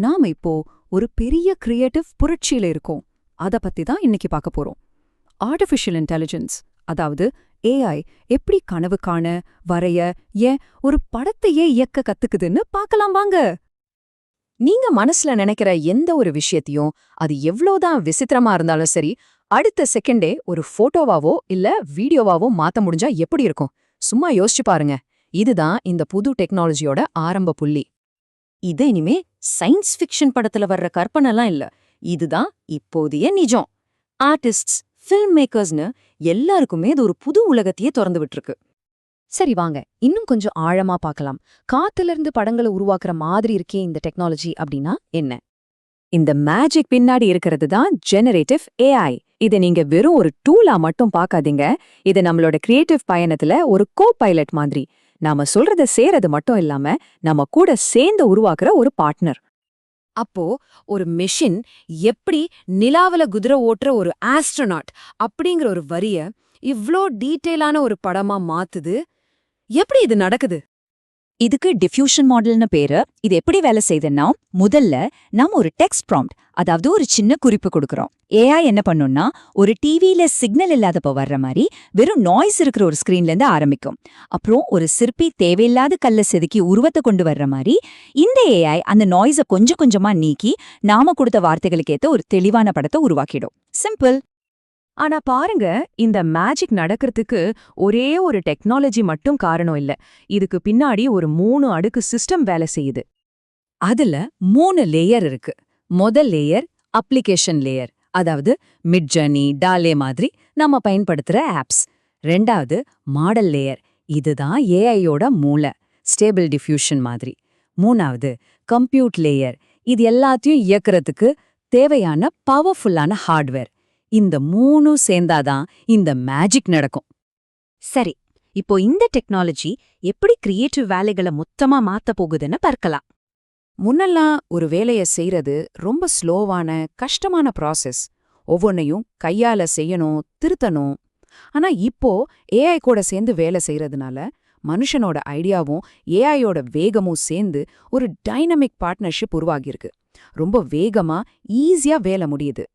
நாம இப்போ ஒரு பெரிய கிரியேட்டிவ் புரட்சியில இருக்கோம். அத பத்தி தான் இன்னைக்கு பார்க்க போறோம். ஆர்டிஃபிஷியல் இன்டெலிஜென்ஸ், அதாவது ஏஐ எப்படி கனவு காண, வரைய, ஏன் ஒரு படத்தையே இயக்க கத்துக்குதுன்னு பார்க்கலாம் வாங்க. நீங்க மனசுல நினைக்கிற எந்த ஒரு விஷயத்தையும், அது எவ்வளவுதான் விசித்திரமா இருந்தாலும் சரி, அடுத்த செகண்டே ஒரு போட்டோவாவோ இல்ல வீடியோவாவோ மாத்த முடிஞ்சா எப்படி இருக்கும்? சும்மா யோசிச்சு பாருங்க. இதுதான் இந்த புது டெக்னாலஜியோட ஆரம்ப புள்ளி. இது இனிமே சயின்ஸ் ஃபிக்ஷன் படத்துல வர்ற கற்பனைலாம் இல்ல. இதுதான் இப்போதைய நிஜம். ஆர்டிஸ்ட்ஸ், ஃபில்ம் மேக்கர்ஸ்னு எல்லாருக்குமே இது ஒரு புது உலகத்தையே திறந்து விட்டுருக்கு. சரி வாங்க, இன்னும் கொஞ்சம் ஆழமா பார்க்கலாம். காத்துல இருந்து படங்களை உருவாக்குற மாதிரி இருக்கே இந்த டெக்னாலஜி அப்படின்னா என்ன? இந்த மேஜிக் பின்னாடி இருக்கிறது தான் ஜெனரேட்டிவ் ஏஐ. இதை நீங்க வெறும் ஒரு டூலா மட்டும் பார்க்காதீங்க. இது நம்மளோட கிரியேட்டிவ் பயணத்துல ஒரு கோ பைலட் மாதிரி. நாம சொல்றத சேரது மட்டும் இல்லாம நம்ம கூட சேர்ந்து உருவாக்குற ஒரு பார்ட்னர். அப்போ ஒரு மெஷின் எப்படி நிலாவுல குதிரை ஓட்டுற ஒரு ஆஸ்ட்ரோநாட் அப்படிங்கிற ஒரு வரிய இவ்ளோ டீட்டெயிலான ஒரு படமா மாத்துது? எப்படி இது நடக்குது? இதுக்கு டிஃப்யூஷன் மாடல்னு பேரு. இது எப்படி வேலை செய்யுதுன்னா, முதல்ல நாம ஒரு டெக்ஸ்ட் ப்ராம்ப்ட், அதாவது ஒரு சின்ன குறிப்பு கொடுக்கறோம். ஏஐ என்ன பண்ணும்னா, ஒரு டிவியில சிக்னல் இல்லாதப்ப வர்ற மாதிரி வெறும் நாய்ஸ் இருக்கிற ஒரு ஸ்கிரீன்ல இருந்து ஆரம்பிக்கும். அப்புறம் ஒரு சிற்பி தேவையில்லாத கல்ல செதுக்கி உருவத்தை கொண்டு வர்ற மாதிரி இந்த ஏஐ அந்த நாய்ஸை கொஞ்சம் கொஞ்சமா நீக்கி நாம கொடுத்த வார்த்தைகளுக்கு ஏத்த ஒரு தெளிவான படத்தை உருவாக்கிடும். சிம்பிள். ஆனா பாருங்க, இந்த மேஜிக் நடக்கிறதுக்கு ஒரே ஒரு டெக்னாலஜி மட்டும் காரணம் இல்ல. இதுக்கு பின்னாடி ஒரு 3 அடுக்கு சிஸ்டம் வேலை செய்யுது. அதுல 3 லேயர் இருக்கு. முதல் லேயர் அப்ளிகேஷன் லேயர், அதாவது மிட்ஜர்னி, டாலே மாதிரி நாம பயன்படுத்துற ஆப்ஸ். ரெண்டாவது மாடல் லேயர், இதுதான் ஏஐயோட மூளை, ஸ்டேபிள் டிஃப்யூஷன் மாதிரி. மூணாவது கம்ப்யூட் லேயர், இது எல்லாத்தையும் இயக்குறதுக்கு தேவையான பவர்ஃபுல்லான ஹார்ட்வேர். இந்த 3 சேர்ந்தாதான் இந்த மேஜிக் நடக்கும். சரி, இப்போ இந்த டெக்னாலஜி எப்படி கிரியேட்டிவ் வேலைகளை மொத்தமா மாத்த போகுதுன்னு பார்க்கலாம். முன்னெல்லாம் ஒரு வேலைய செய்யறது ரொம்ப ஸ்லோவான, கஷ்டமான ப்ராசஸ். ஒவ்வொன்னையும் கையால செய்யணும், திருத்தணும். ஆனா இப்போ ஏஐ கூட சேர்ந்து வேலை செய்யறதுனால மனுஷனோட ஐடியாவும் ஏஐயோட வேகமும் சேர்ந்து ஒரு டைனமிக் பார்ட்னர்ஷிப் உருவாகியிருக்கு. ரொம்ப வேகமா, ஈஸியா வேலை முடியுது.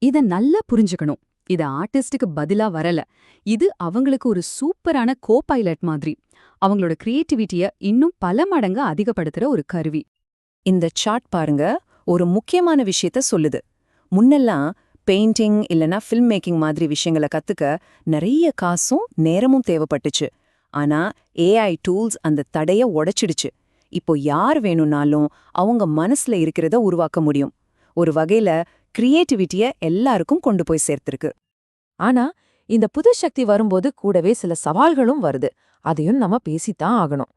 இத நல்லா புரிஞ்சுக்கணும். இது ஆர்டிஸ்டுக்கு பதிலா வரல. இது அவங்களுக்கு ஒரு சூப்பரான கோ பைலட் மாதிரி. அவங்களோட கிரியேட்டிவிட்டிய இன்னும் பல மடங்கு அதிகப்படுத்துற ஒரு கருவி. இந்த சார்ட் பாருங்க, ஒரு முக்கியமான விஷயத்த சொல்லுது. முன்னெல்லாம் பெயிண்டிங் இல்லனா ஃபில்ம் மேக்கிங் மாதிரி விஷயங்களை கத்துக்க நிறைய காசும் நேரமும் தேவைப்பட்டுச்சு. ஆனா ஏஐ டூல்ஸ் அந்த தடைய உடைச்சிடுச்சு. இப்போ யார் வேணும்னாலும் அவங்க மனசுல இருக்கிறத உருவாக்க முடியும். ஒரு வகையில கிரியேட்டிவிட்டிய எல்லாருக்கும் கொண்டு போய் சேர்த்திருக்கு. ஆனா இந்த புது சக்தி வரும்போது கூடவே சில சவால்களும் வருது. அதையும் நம்ம பேசித்தான் ஆகணும்.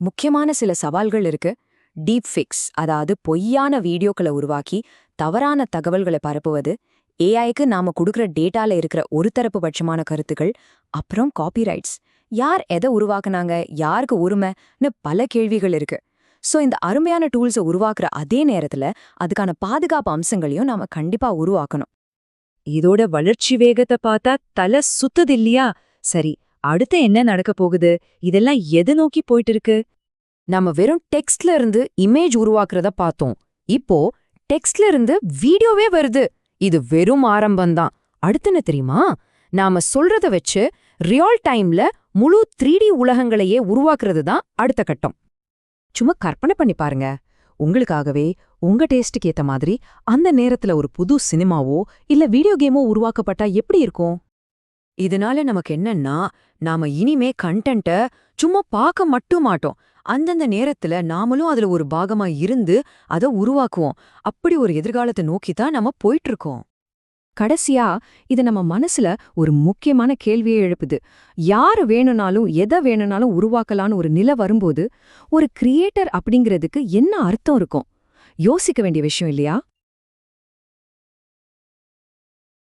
முக்கியமான சில சவால்கள் இருக்கு. டீப் ஃபிக்ஸ், அதாவது பொய்யான வீடியோக்களை உருவாக்கி தவறான தகவல்களை பரப்புவது, ஏஐக்கு நாம கொடுக்குற டேட்டால இருக்கிற ஒரு தரப்பு பட்சமான கருத்துக்கள், அப்புறம் காப்பிரைட்ஸ். யார் எதை உருவாக்குனாங்க, யாருக்கு உரிமைன்னு பல கேள்விகள் இருக்கு. சோ இந்த அருமையான டூல்ஸை உருவாக்குற அதே நேரத்துல அதுக்கான பாதுகாப்பு அம்சங்களையும் நாம கண்டிப்பா உருவாக்கணும். இதோட வளர்ச்சி வேகத்தை பார்த்தா தலை சுத்துது இல்லையா? சரி, அடுத்து என்ன நடக்க போகுது? இதெல்லாம் எது நோக்கி போயிட்டு இருக்கு? நம்ம வெறும் டெக்ஸ்ட்ல இருந்து இமேஜ் உருவாக்குறத பார்த்தோம். இப்போ டெக்ஸ்ட்ல இருந்து வீடியோவே வருது. இது வெறும் ஆரம்பம்தான். அடுத்து என்ன தெரியுமா? நாம சொல்றத வச்சு ரியல் டைம்ல முழு 3D உலகங்களையே உருவாக்குறது தான் அடுத்த கட்டம். சும்மா கற்பனை பண்ணி பாருங்க. உங்களுக்காகவே உங்க டேஸ்டுக்கு ஏத்த மாதிரி அந்த நேரத்துல ஒரு புது சினிமாவோ இல்ல வீடியோ கேமோ உருவாக்கப்பட்டா எப்படி இருக்கும்? இதனால நமக்கு என்னன்னா, நாம இனிமே கண்டென்ட்ட சும்மா பார்க்க மட்டும் மாட்டோம். அந்தந்த நேரத்துல நாமளும் அதுல ஒரு பாகமா இருந்து அதை உருவாக்குவோம். அப்படி ஒரு எதிர்காலத்தை நோக்கித்தான் நம்ம போயிட்டு இருக்கோம். கடைசியா இது நம்ம மனசுல ஒரு முக்கியமான கேள்வியை எழுப்புது. யாரு வேணும்னாலும் எதை வேணும்னாலும் உருவாக்கலான்னு ஒரு நிலை வரும்போது ஒரு கிரியேட்டர் அப்படிங்கிறதுக்கு என்ன அர்த்தம் இருக்கும்? யோசிக்க வேண்டிய விஷயம் இல்லையா?